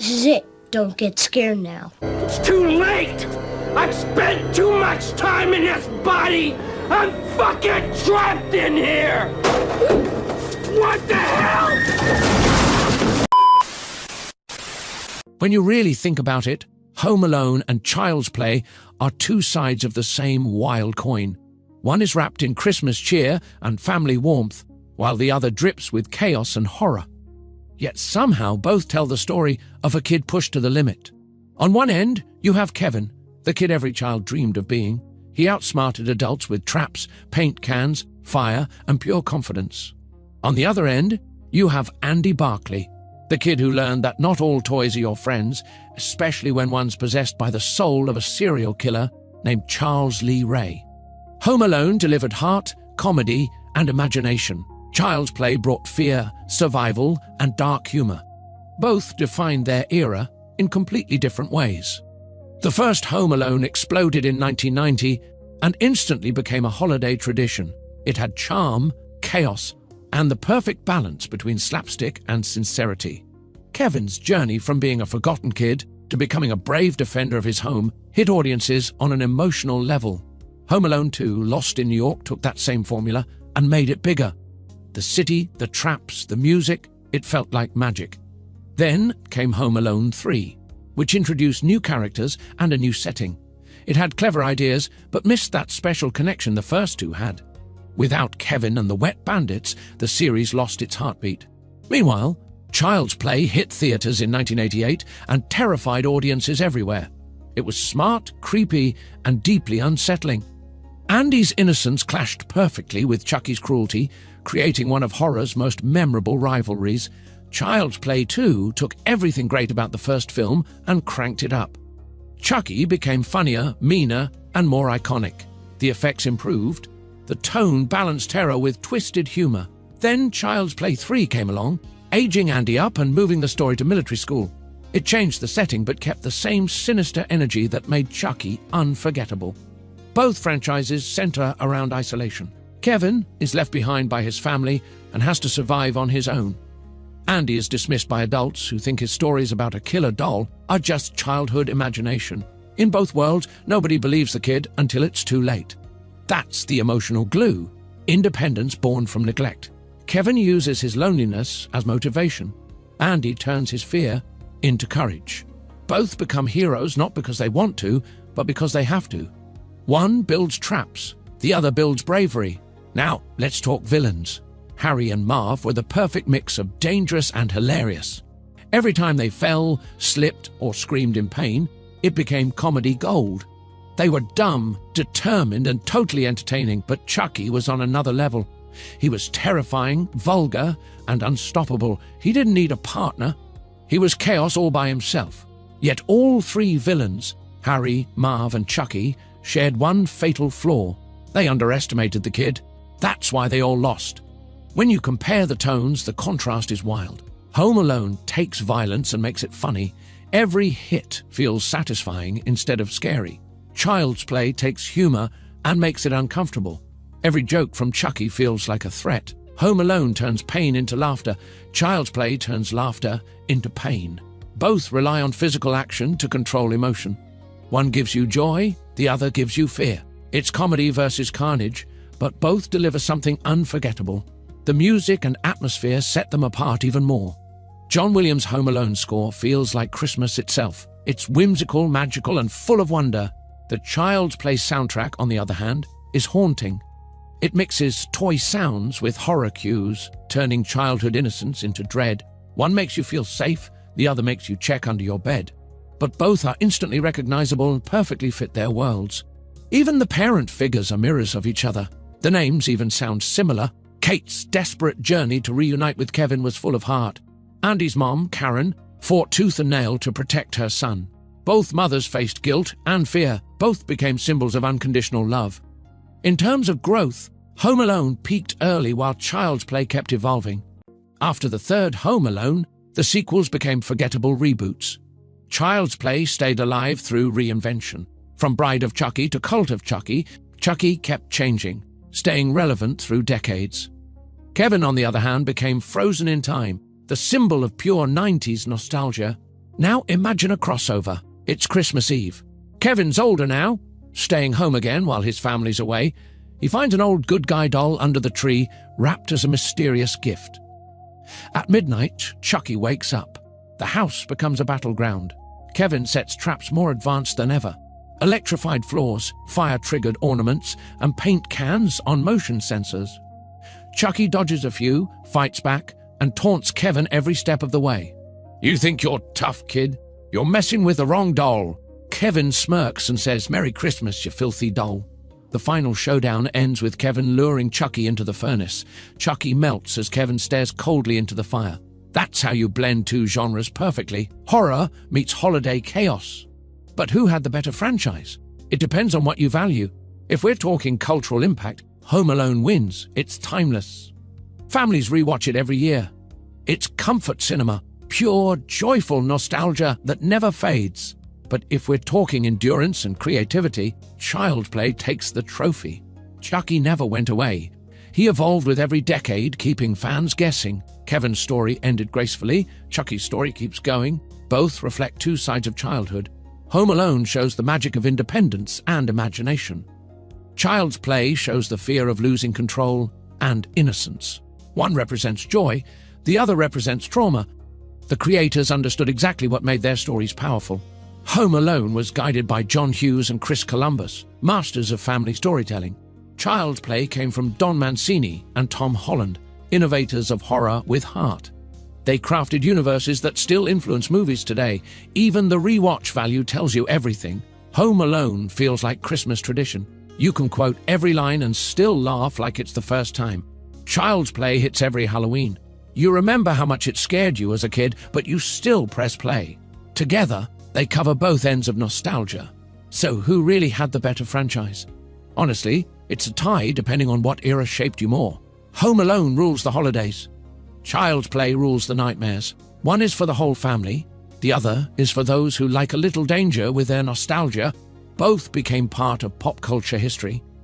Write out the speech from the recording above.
This is it. Don't get scared now. It's too late! I've spent too much time in this body! I'm fucking trapped in here! What the hell? When you really think about it, Home Alone and Child's Play are two sides of the same wild coin. One is wrapped in Christmas cheer and family warmth, while the other drips with chaos and horror. Yet somehow both tell the story of a kid pushed to the limit. On one end, you have Kevin, the kid every child dreamed of being. He outsmarted adults with traps, paint cans, fire, and pure confidence. On the other end, you have Andy Barclay, the kid who learned that not all toys are your friends, especially when one's possessed by the soul of a serial killer named Charles Lee Ray. Home Alone delivered heart, comedy, and imagination. Child's Play brought fear, survival, and dark humor. Both defined their era in completely different ways. The first Home Alone exploded in 1990 and instantly became a holiday tradition. It had charm, chaos, and the perfect balance between slapstick and sincerity. Kevin's journey from being a forgotten kid to becoming a brave defender of his home hit audiences on an emotional level. Home Alone 2, Lost in New York, took that same formula and made it bigger. The city, the traps, the music, it felt like magic. Then came Home Alone 3, which introduced new characters and a new setting. It had clever ideas, but missed that special connection the first two had. Without Kevin and the Wet Bandits, the series lost its heartbeat. Meanwhile, Child's Play hit theaters in 1988 and terrified audiences everywhere. It was smart, creepy, and deeply unsettling. Andy's innocence clashed perfectly with Chucky's cruelty, creating one of horror's most memorable rivalries. Child's Play 2 took everything great about the first film and cranked it up. Chucky became funnier, meaner, and more iconic. The effects improved. The tone balanced terror with twisted humor. Then Child's Play 3 came along, aging Andy up and moving the story to military school. It changed the setting but kept the same sinister energy that made Chucky unforgettable. Both franchises center around isolation. Kevin is left behind by his family and has to survive on his own. Andy is dismissed by adults who think his stories about a killer doll are just childhood imagination. In both worlds, nobody believes the kid until it's too late. That's the emotional glue, independence born from neglect. Kevin uses his loneliness as motivation. Andy turns his fear into courage. Both become heroes not because they want to, but because they have to. One builds traps, the other builds bravery. Now, let's talk villains. Harry and Marv were the perfect mix of dangerous and hilarious. Every time they fell, slipped, or screamed in pain, it became comedy gold. They were dumb, determined, and totally entertaining, but Chucky was on another level. He was terrifying, vulgar, and unstoppable. He didn't need a partner. He was chaos all by himself. Yet all three villains, Harry, Marv, and Chucky, shared one fatal flaw. They underestimated the kid. That's why they all lost. When you compare the tones, the contrast is wild. Home Alone takes violence and makes it funny. Every hit feels satisfying instead of scary. Child's Play takes humor and makes it uncomfortable. Every joke from Chucky feels like a threat. Home Alone turns pain into laughter. Child's Play turns laughter into pain. Both rely on physical action to control emotion. One gives you joy, the other gives you fear. It's comedy versus carnage, but both deliver something unforgettable. The music and atmosphere set them apart even more. John Williams' Home Alone score feels like Christmas itself. It's whimsical, magical, and full of wonder. The Child's Play soundtrack, on the other hand, is haunting. It mixes toy sounds with horror cues, turning childhood innocence into dread. One makes you feel safe, the other makes you check under your bed. But both are instantly recognizable and perfectly fit their worlds. Even the parent figures are mirrors of each other. The names even sound similar. Kate's desperate journey to reunite with Kevin was full of heart. Andy's mom, Karen, fought tooth and nail to protect her son. Both mothers faced guilt and fear. Both became symbols of unconditional love. In terms of growth, Home Alone peaked early while Child's Play kept evolving. After the third Home Alone, the sequels became forgettable reboots. Child's Play stayed alive through reinvention. From Bride of Chucky to Cult of Chucky, Chucky kept changing, staying relevant through decades. Kevin, on the other hand, became frozen in time, the symbol of pure 90s nostalgia. Now imagine a crossover. It's Christmas Eve. Kevin's older now, staying home again while his family's away. He finds an old good guy doll under the tree, wrapped as a mysterious gift. At midnight, Chucky wakes up. The house becomes a battleground. Kevin sets traps more advanced than ever. Electrified floors, fire-triggered ornaments, and paint cans on motion sensors. Chucky dodges a few, fights back, and taunts Kevin every step of the way. "You think you're tough, kid? You're messing with the wrong doll." Kevin smirks and says, "Merry Christmas, you filthy doll." The final showdown ends with Kevin luring Chucky into the furnace. Chucky melts as Kevin stares coldly into the fire. That's how you blend two genres perfectly. Horror meets holiday chaos. But who had the better franchise? It depends on what you value. If we're talking cultural impact, Home Alone wins. It's timeless. Families rewatch it every year. It's comfort cinema, pure, joyful nostalgia that never fades. But if we're talking endurance and creativity, Child's Play takes the trophy. Chucky never went away. He evolved with every decade, keeping fans guessing. Kevin's story ended gracefully. Chucky's story keeps going. Both reflect two sides of childhood. Home Alone shows the magic of independence and imagination. Child's Play shows the fear of losing control and innocence. One represents joy, the other represents trauma. The creators understood exactly what made their stories powerful. Home Alone was guided by John Hughes and Chris Columbus, masters of family storytelling. Child's Play came from Don Mancini and Tom Holland, innovators of horror with heart. They crafted universes that still influence movies today. Even the rewatch value tells you everything. Home Alone feels like Christmas tradition. You can quote every line and still laugh like it's the first time. Child's Play hits every Halloween. You remember how much it scared you as a kid, but you still press play. Together, they cover both ends of nostalgia. So who really had the better franchise? Honestly, it's a tie depending on what era shaped you more. Home Alone rules the holidays. Child's Play rules the nightmares. One is for the whole family. The other is for those who like a little danger with their nostalgia. Both became part of pop culture history.